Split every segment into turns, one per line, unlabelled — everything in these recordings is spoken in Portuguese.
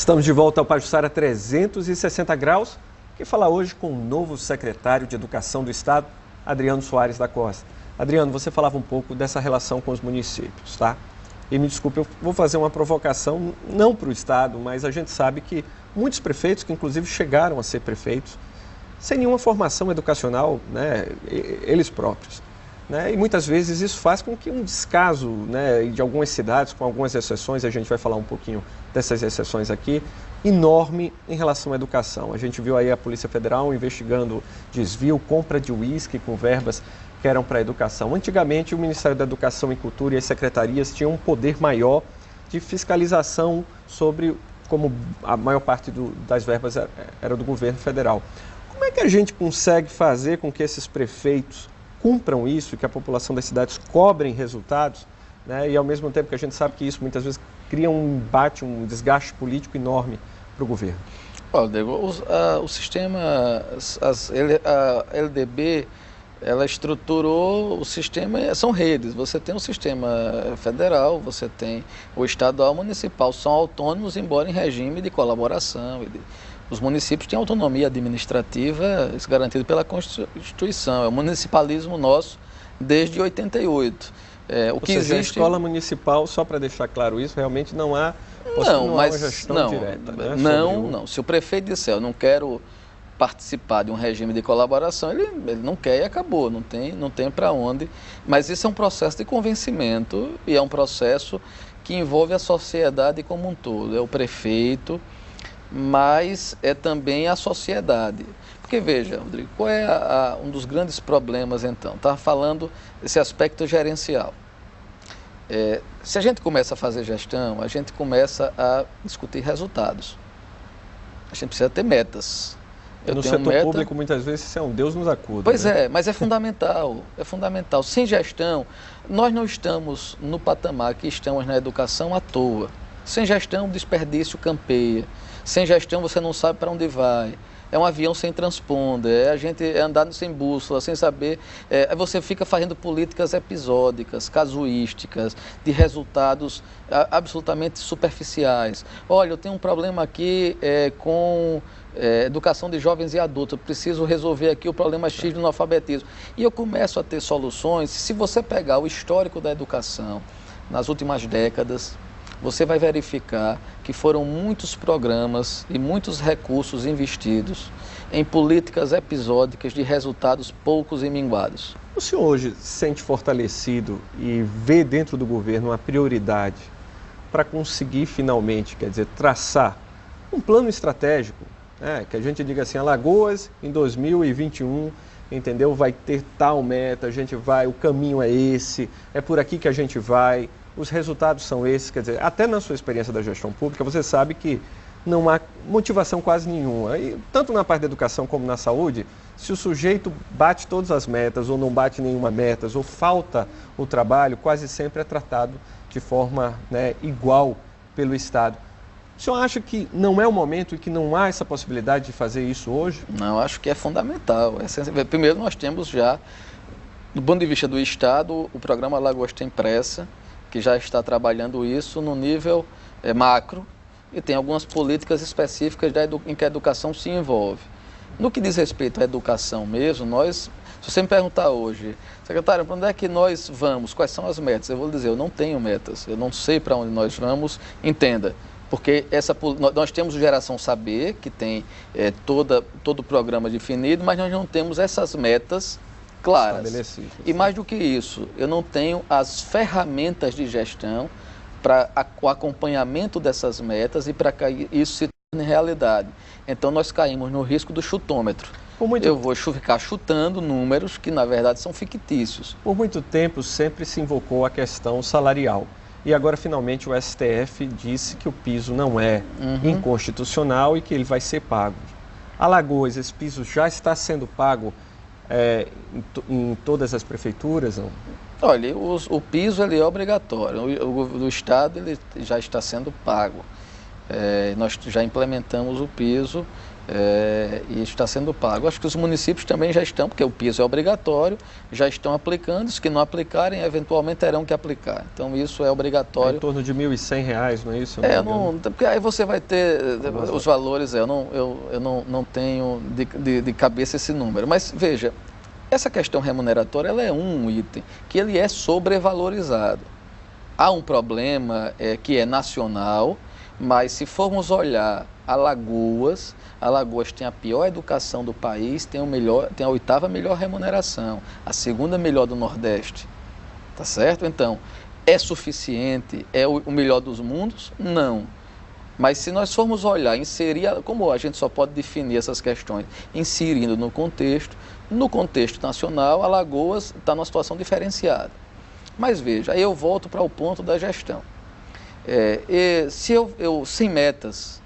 Estamos de volta ao Pajuçara 360 graus, que fala hoje com o novo secretário de Educação do Estado, Adriano Soares da Costa. Adriano, você falava um pouco dessa relação com os municípios, tá? E me desculpe, eu vou fazer uma provocação, não para o Estado, mas a gente sabe que muitos prefeitos, que inclusive chegaram a ser prefeitos, sem nenhuma formação educacional, né, eles próprios. Né, e muitas vezes isso faz com que um descaso, né, de algumas cidades, com algumas exceções, a gente vai falar um pouquinho dessas exceções aqui, enorme em relação à educação. A gente viu aí a Polícia Federal investigando desvio, compra de uísque com verbas que eram para a educação. Antigamente, o Ministério da Educação e Cultura e as secretarias tinham um poder maior de fiscalização sobre, como a maior parte das verbas era do governo federal. Como é que a gente consegue fazer com que esses prefeitos cumpram isso, que a população das cidades cobrem resultados, né? E ao mesmo tempo que a gente sabe que isso muitas vezes cria um embate, um desgaste político enorme para o governo?
Olha, Diego, o sistema, a LDB, ela estruturou o sistema, são redes, você tem um sistema federal, você tem o estadual, o municipal, são autônomos, embora em regime de colaboração. Os municípios têm autonomia administrativa, isso garantido pela Constituição, é o municipalismo nosso desde 88.
Ou seja, a escola municipal, só para deixar claro isso, realmente não há uma gestão direta. Né,
não. Se o prefeito disser, eu não quero participar de um regime de colaboração, ele não quer e acabou, não tem para onde. Mas isso é um processo de convencimento e é um processo que envolve a sociedade como um todo. É o prefeito, mas é também a sociedade. Porque veja, Rodrigo, qual é um dos grandes problemas então? Estava falando desse aspecto gerencial. Se a gente começa a fazer gestão, a gente começa a discutir resultados. A gente precisa ter metas.
No setor público, muitas vezes, isso é um Deus nos acuda.
Pois
né?
Mas é fundamental, é fundamental. Sem gestão, nós não estamos no patamar que estamos na educação à toa. Sem gestão, o desperdício campeia. Sem gestão, você não sabe para onde vai. É um avião sem transponder, a gente andando sem bússola, sem saber. Você fica fazendo políticas episódicas, casuísticas, de resultados absolutamente superficiais. Olha, eu tenho um problema aqui com educação de jovens e adultos, eu preciso resolver aqui o problema X do analfabetismo. E eu começo a ter soluções. Se você pegar o histórico da educação nas últimas décadas, você vai verificar que foram muitos programas e muitos recursos investidos em políticas episódicas de resultados poucos e minguados.
O senhor hoje se sente fortalecido e vê dentro do governo uma prioridade para conseguir finalmente, quer dizer, traçar um plano estratégico, né, que a gente diga assim, Alagoas em 2021, entendeu? Vai ter tal meta, o caminho é esse, é por aqui que a gente vai. Os resultados são esses, quer dizer, até na sua experiência da gestão pública, você sabe que não há motivação quase nenhuma. E, tanto na parte da educação como na saúde, se o sujeito bate todas as metas ou não bate nenhuma meta, ou falta o trabalho, quase sempre é tratado de forma, né, igual pelo Estado. O senhor acha que não é o momento e que não há essa possibilidade de fazer isso hoje?
Não, acho que é fundamental. Primeiro, nós temos já, do ponto de vista do Estado, o programa Alagoas Tem Pressa, que já está trabalhando isso no nível macro e tem algumas políticas específicas em que a educação se envolve. No que diz respeito à educação mesmo, se você me perguntar hoje, secretário, para onde é que nós vamos? Quais são as metas? Eu vou dizer, eu não tenho metas, eu não sei para onde nós vamos, entenda. Porque nós temos o Geração Saber, que tem todo o programa definido, mas nós não temos essas metas claras. E mais do que isso, eu não tenho as ferramentas de gestão para o acompanhamento dessas metas e para que isso se torne realidade. Então nós caímos no risco do chutômetro. Eu vou ficar chutando números que na verdade são fictícios.
Por muito tempo sempre se invocou a questão salarial. E agora finalmente o STF disse que o piso não é inconstitucional e que ele vai ser pago. Alagoas, esse piso já está sendo pago em todas as prefeituras? Não?
Olha, o piso ele é obrigatório, o Estado ele já está sendo pago. Nós já implementamos o piso e está sendo pago. Acho que os municípios também já estão, porque o piso é obrigatório, já estão aplicando. Os que não aplicarem, eventualmente terão que aplicar. Então, isso é obrigatório.
Em torno de R$ 1.100, não é isso?
Porque aí você vai ter os valores, eu não tenho de cabeça esse número. Mas, veja, essa questão remuneratória, ela é um item que ele é sobrevalorizado. Há um problema que é nacional, mas se formos olhar Alagoas tem a pior educação do país, tem a 8ª melhor remuneração, a 2ª melhor do Nordeste, tá certo? Então, é suficiente? É o melhor dos mundos? Não. Mas se nós formos olhar, inserir, como a gente só pode definir essas questões, inserindo no contexto nacional, Alagoas está numa situação diferenciada. Mas veja, aí eu volto para o ponto da gestão. Se sem metas,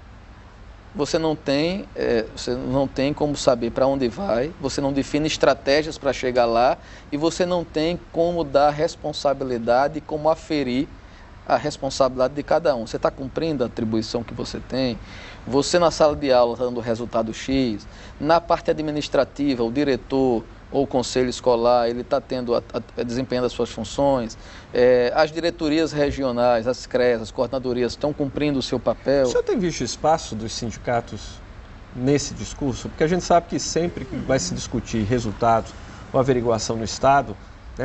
você não tem como saber para onde vai, você não define estratégias para chegar lá e você não tem como dar responsabilidade e como aferir a responsabilidade de cada um. Você está cumprindo a atribuição que você tem? Você na sala de aula está dando resultado X? Na parte administrativa, o diretor ou o conselho escolar, ele está desempenhando as suas funções? As diretorias regionais, as CREAs, as coordenadorias estão cumprindo o seu papel?
O senhor tem visto espaço dos sindicatos nesse discurso? Porque a gente sabe que sempre que vai se discutir resultados ou averiguação no Estado,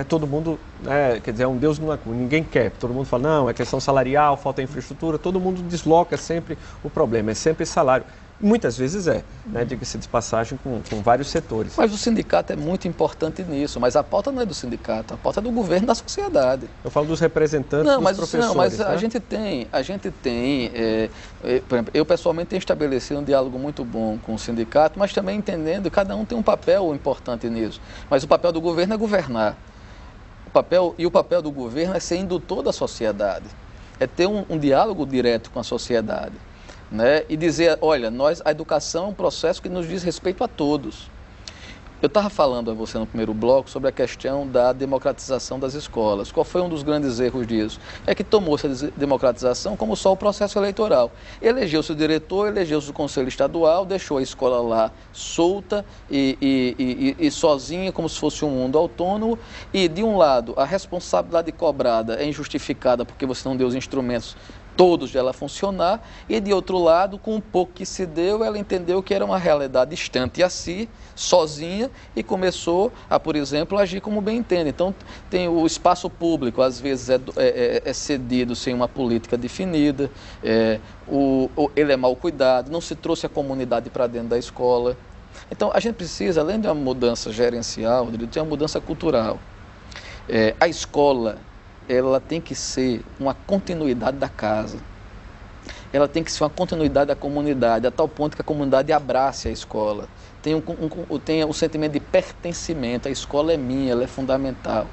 todo mundo, quer dizer, é um Deus numa cura, ninguém quer, todo mundo fala, não, é questão salarial, falta infraestrutura, todo mundo desloca sempre o problema, é sempre salário. Muitas vezes diga-se de passagem, com vários setores.
Mas o sindicato é muito importante nisso, mas a pauta não é do sindicato, a pauta é do governo da sociedade.
Eu falo dos representantes dos professores.
Não, mas a gente tem, por exemplo, eu pessoalmente tenho estabelecido um diálogo muito bom com o sindicato, mas também entendendo que cada um tem um papel importante nisso. Mas o papel do governo é governar. O papel do governo é ser indutor da sociedade, é ter um diálogo direto com a sociedade. E dizer, olha, a educação é um processo que nos diz respeito a todos. Eu estava falando a você no primeiro bloco sobre a questão da democratização das escolas. Qual foi um dos grandes erros disso? É que tomou-se a democratização como só o processo eleitoral. Elegeu-se o diretor, elegeu-se o conselho estadual, deixou a escola lá solta e sozinha, como se fosse um mundo autônomo. E, de um lado, a responsabilidade cobrada é injustificada porque você não deu os instrumentos todos de ela funcionar, e de outro lado, com um pouco que se deu, ela entendeu que era uma realidade distante a si, sozinha, e começou a, por exemplo, agir como bem entende. Então, tem o espaço público, às vezes é cedido sem uma política definida, ele é mal cuidado, não se trouxe a comunidade para dentro da escola. Então, a gente precisa, além de uma mudança gerencial, de uma mudança cultural. A escola, ela tem que ser uma continuidade da casa. Ela tem que ser uma continuidade da comunidade, a tal ponto que a comunidade abrace a escola. Tenha um sentimento de pertencimento, a escola é minha, ela é fundamental.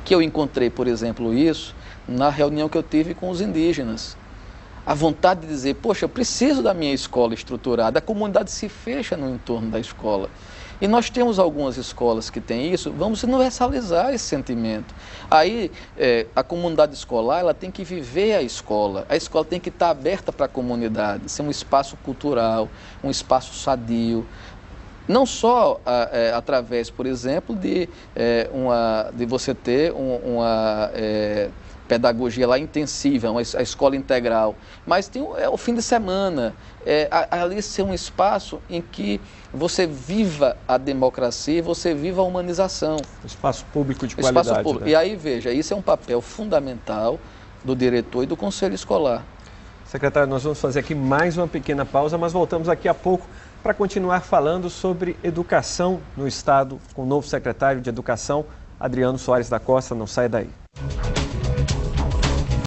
Que eu encontrei, por exemplo, isso na reunião que eu tive com os indígenas. A vontade de dizer, poxa, eu preciso da minha escola estruturada, a comunidade se fecha no entorno da escola. E nós temos algumas escolas que têm isso, vamos universalizar esse sentimento. Aí, a comunidade escolar, ela tem que viver a escola tem que estar aberta para a comunidade, ser um espaço cultural, um espaço sadio. Não só através, por exemplo, de você ter uma pedagogia lá intensiva, a escola integral, mas tem o fim de semana, ali ser um espaço em que você viva a democracia, você viva a humanização.
Espaço público de qualidade.
Espaço público. E aí, veja, isso é um papel fundamental do diretor e do conselho escolar.
Secretário, nós vamos fazer aqui mais uma pequena pausa, mas voltamos daqui a pouco para continuar falando sobre educação no Estado com o novo secretário de Educação, Adriano Soares da Costa. Não sai daí.